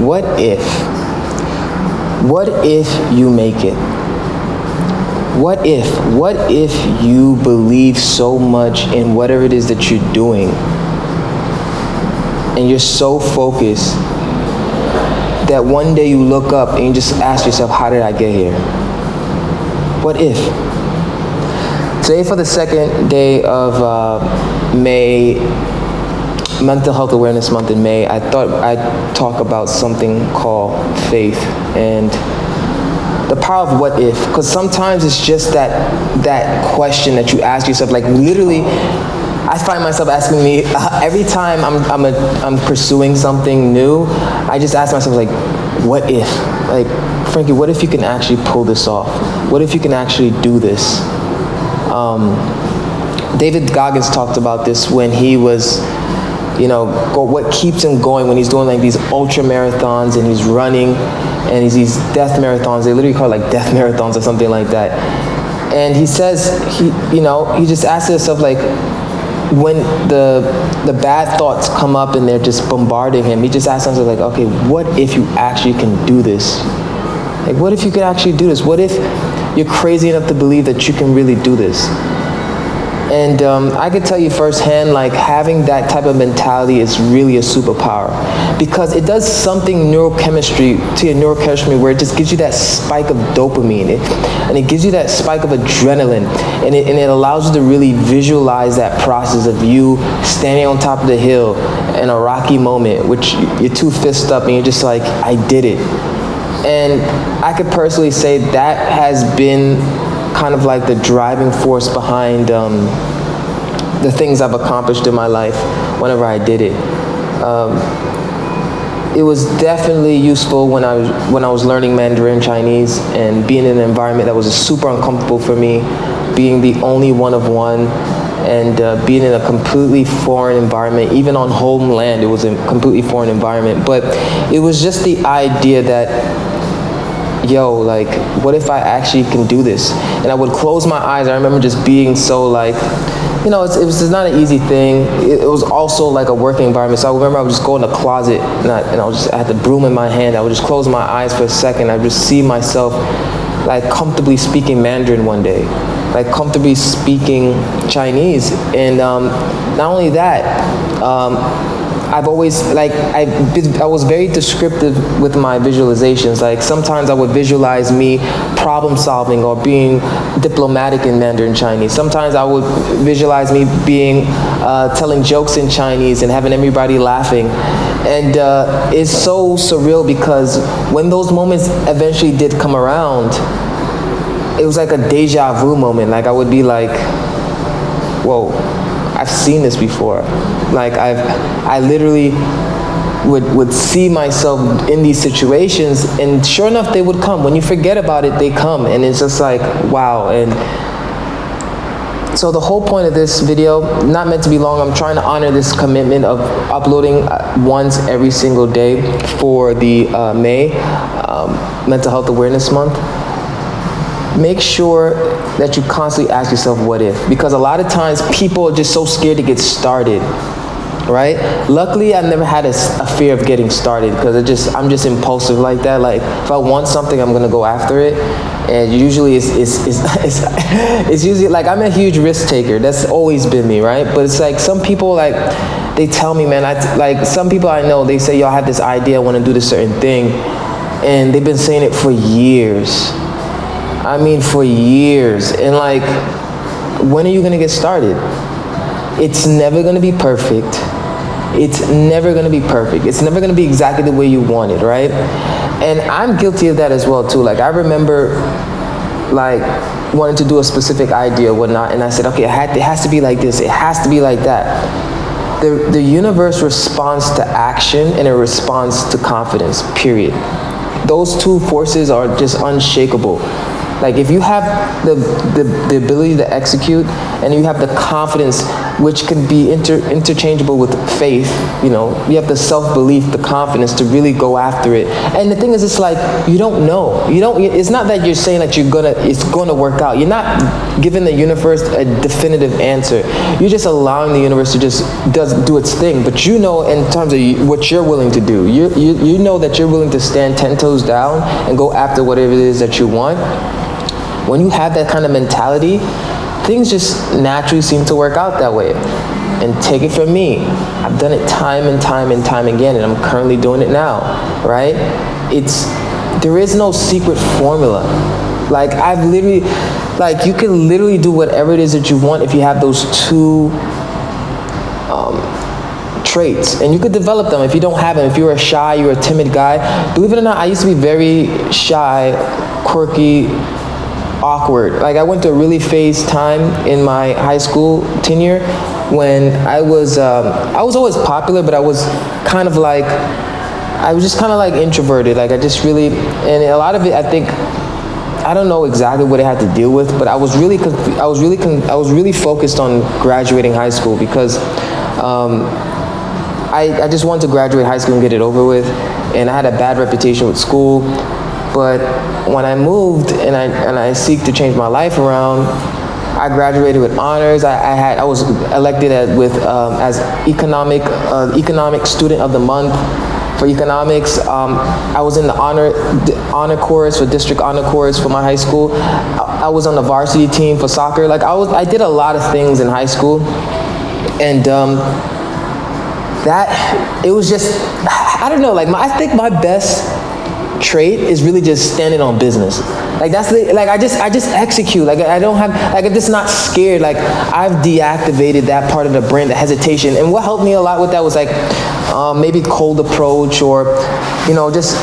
What if? What if you make it? What if? What if you believe so much in whatever it is that you're doing, and you're so focused that one day you look up and you just ask yourself, how did I get here? What if? Today, for the second day of May, Mental Health Awareness Month in May, I thought I'd talk about something called faith and the power of what if. Because sometimes it's just that question that you ask yourself, like literally, I find myself asking me every time I'm pursuing something new. I just ask myself, like, what if? Like, Frankie, what if you can actually pull this off? What if you can actually do this? David Goggins talked about this when he was, what keeps him going when he's doing like these ultra marathons and he's running and he's these death marathons. They literally call it like death marathons or something like that. And he says, he just asks himself, like, when the bad thoughts come up and they're just bombarding him, he just asks himself, like, okay, what if you actually can do this? Like, what if you could actually do this? What if you're crazy enough to believe that you can really do this? And I could tell you firsthand, like, having that type of mentality is really a superpower, because it does something to your neurochemistry where it just gives you that spike of dopamine, and it gives you that spike of adrenaline, and it allows you to really visualize that process of you standing on top of the hill in a rocky moment, which you're two fists up and you're just like, I did it. And I could personally say that has been kind of like the driving force behind the things I've accomplished in my life whenever I did it. It was definitely useful when I was learning Mandarin Chinese and being in an environment that was super uncomfortable for me, being the only one of one, and being in a completely foreign environment. Even on homeland, it was a completely foreign environment. But it was just the idea that, like, what if I actually can do this? And I would close my eyes. I remember just being so like, it was just not an easy thing. It was also like a working environment. So I remember I would just go in the closet and I had the broom in my hand. I would just close my eyes for a second. I would just see myself like comfortably speaking Mandarin one day, like comfortably speaking Chinese. And not only that, I've always, like, I was very descriptive with my visualizations. Like, sometimes I would visualize me problem solving or being diplomatic in Mandarin Chinese. Sometimes I would visualize me being, telling jokes in Chinese and having everybody laughing. And it's so surreal, because when those moments eventually did come around, it was like a deja vu moment. Like, I would be like, whoa, I've seen this before. Like, I literally would see myself in these situations, and sure enough, they would come. When you forget about it, they come, and it's just like, wow. And so the whole point of this video, not meant to be long, I'm trying to honor this commitment of uploading once every single day for the May Mental Health Awareness Month. Make sure that you constantly ask yourself, what if? Because a lot of times people are just so scared to get started, right? Luckily, I've never had a fear of getting started, because I'm just impulsive like that. Like, if I want something, I'm gonna go after it. And usually it's usually like, I'm a huge risk taker. That's always been me, right? But it's like, some people, like, they tell me, man, like some people I know, they say, yo, I have this idea, I want to do this certain thing, and they've been saying it for years. I mean, for years. And like, when are you gonna get started? It's never gonna be perfect. It's never gonna be perfect. It's never gonna be exactly the way you want it, right? And I'm guilty of that as well too. Like, I remember like wanting to do a specific idea or whatnot, and I said, okay, it has to be like this, it has to be like that. The universe responds to action, and it responds to confidence, period. Those two forces are just unshakable. Like, if you have the ability to execute, and you have the confidence which can be interchangeable with faith. You know, you have the self-belief, the confidence to really go after it. And the thing is, it's like, you don't know. It's not that you're saying that it's gonna work out. You're not giving the universe a definitive answer. You're just allowing the universe to just do its thing. But you know, in terms of what you're willing to do, you know that you're willing to stand 10 toes down and go after whatever it is that you want. When you have that kind of mentality, things just naturally seem to work out that way. And take it from me, I've done it time and time and time again, and I'm currently doing it now, right? There is no secret formula. Like, you can literally do whatever it is that you want if you have those two traits, and you could develop them if you don't have them. If you're a timid guy, believe it or not, I used to be very shy, quirky, awkward. Like, I went through a really phase time in my high school tenure when I was always popular, but I was just kind of like introverted. Like, and a lot of it, I don't know exactly what I had to deal with, but I was really focused on graduating high school because I just wanted to graduate high school and get it over with, and I had a bad reputation with school. But when I moved and I seek to change my life around, I graduated with honors. I was elected as economic student of the month for economics. I was in the honor chorus for district honor chorus for my high school. I was on the varsity team for soccer. Like, I did a lot of things in high school, and it was just, I don't know. Like, I think my best trait is really just standing on business. Like, I just execute. Like, I don't have, like, I'm just not scared. Like, I've deactivated that part of the brain, the hesitation. And what helped me a lot with that was like maybe cold approach, or just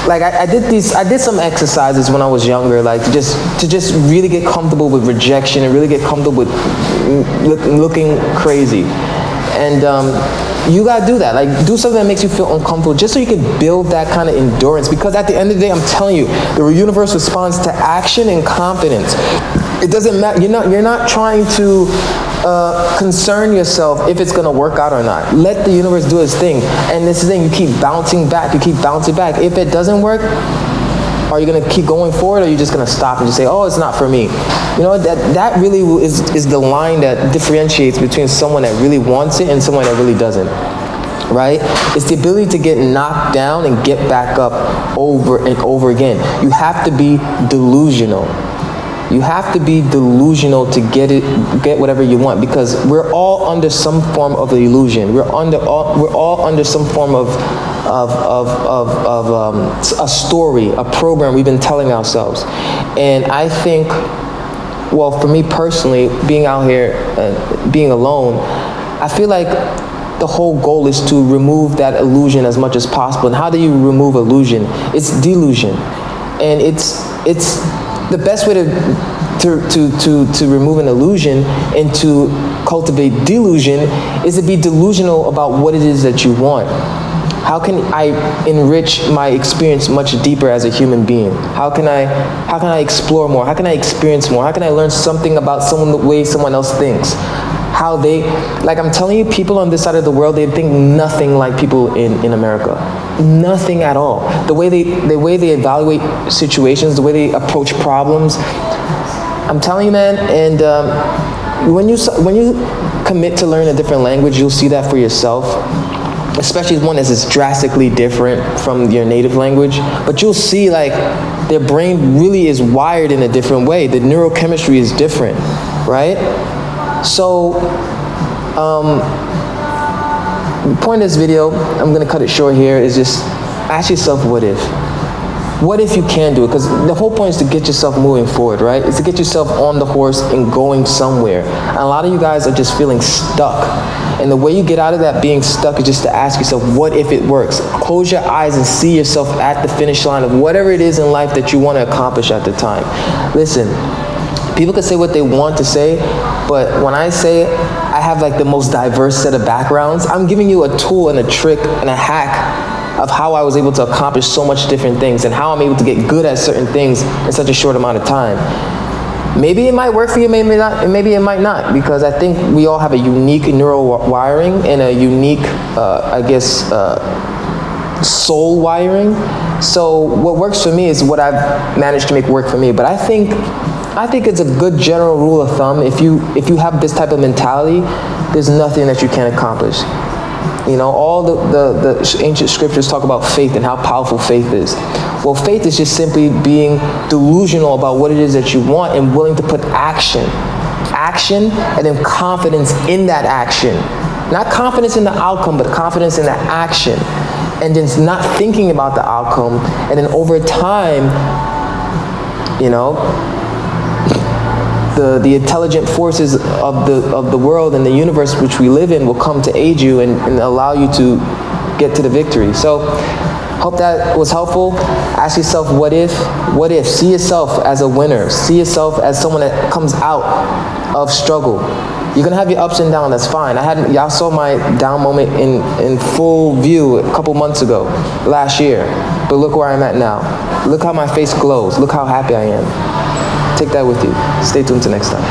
like I did some exercises when I was younger, like to just really get comfortable with rejection and really get comfortable with looking crazy. And you gotta do that. Like, do something that makes you feel uncomfortable, just so you can build that kind of endurance. Because at the end of the day, I'm telling you, the universe responds to action and confidence. It doesn't matter. You're not trying to concern yourself if it's gonna work out or not. Let the universe do its thing. And this is the thing, you keep bouncing back. If it doesn't work, are you gonna keep going forward, or are you just gonna stop and just say, oh, it's not for me? You know, that really is the line that differentiates between someone that really wants it and someone that really doesn't, right? It's the ability to get knocked down and get back up over and over again. You have to be delusional. You have to be delusional to get whatever you want, because we're all under some form of illusion. We're all under some form of a story, a program we've been telling ourselves. And I think, well, for me personally, being out here, being alone, I feel like the whole goal is to remove that illusion as much as possible. And how do you remove illusion? It's delusion. And it's the best way to remove an illusion and to cultivate delusion is to be delusional about what it is that you want. How can I enrich my experience much deeper as a human being? How can I explore more? How can I experience more? How can I learn something about someone, the way someone else thinks? How they, like, I'm telling you, people on this side of the world, they think nothing like people in America. Nothing at all. The way they evaluate situations, the way they approach problems. I'm telling you, man, and when you commit to learn a different language, you'll see that for yourself. Especially one that's drastically different from your native language. But you'll see, like, their brain really is wired in a different way. The neurochemistry is different, right? So, the point of this video, I'm gonna cut it short here, is just ask yourself, what if? What if you can do it? Because the whole point is to get yourself moving forward, right? It's to get yourself on the horse and going somewhere. And a lot of you guys are just feeling stuck. And the way you get out of that being stuck is just to ask yourself, what if it works? Close your eyes and see yourself at the finish line of whatever it is in life that you want to accomplish at the time. Listen, people can say what they want to say, but when I say I have like the most diverse set of backgrounds, I'm giving you a tool and a trick and a hack of how I was able to accomplish so much different things and how I'm able to get good at certain things in such a short amount of time. Maybe it might work for you, maybe not, and maybe it might not, because I think we all have a unique neural wiring and a unique, soul wiring. So what works for me is what I've managed to make work for me. But I think it's a good general rule of thumb. If you have this type of mentality, there's nothing that you can't accomplish. You know, all the ancient scriptures talk about faith and how powerful faith is. Well, faith is just simply being delusional about what it is that you want and willing to put action, and then confidence in that action. Not confidence in the outcome, but confidence in the action. And then not thinking about the outcome. And then over time, you know, the intelligent forces of the world and the universe which we live in will come to aid you and allow you to get to the victory. So, hope that was helpful. Ask yourself, what if? What if? See yourself as a winner. See yourself as someone that comes out of struggle. You're gonna have your ups and downs, that's fine. Y'all saw my down moment in full view a couple months ago, last year. But look where I'm at now. Look how my face glows. Look how happy I am. Take that with you. Stay tuned till next time.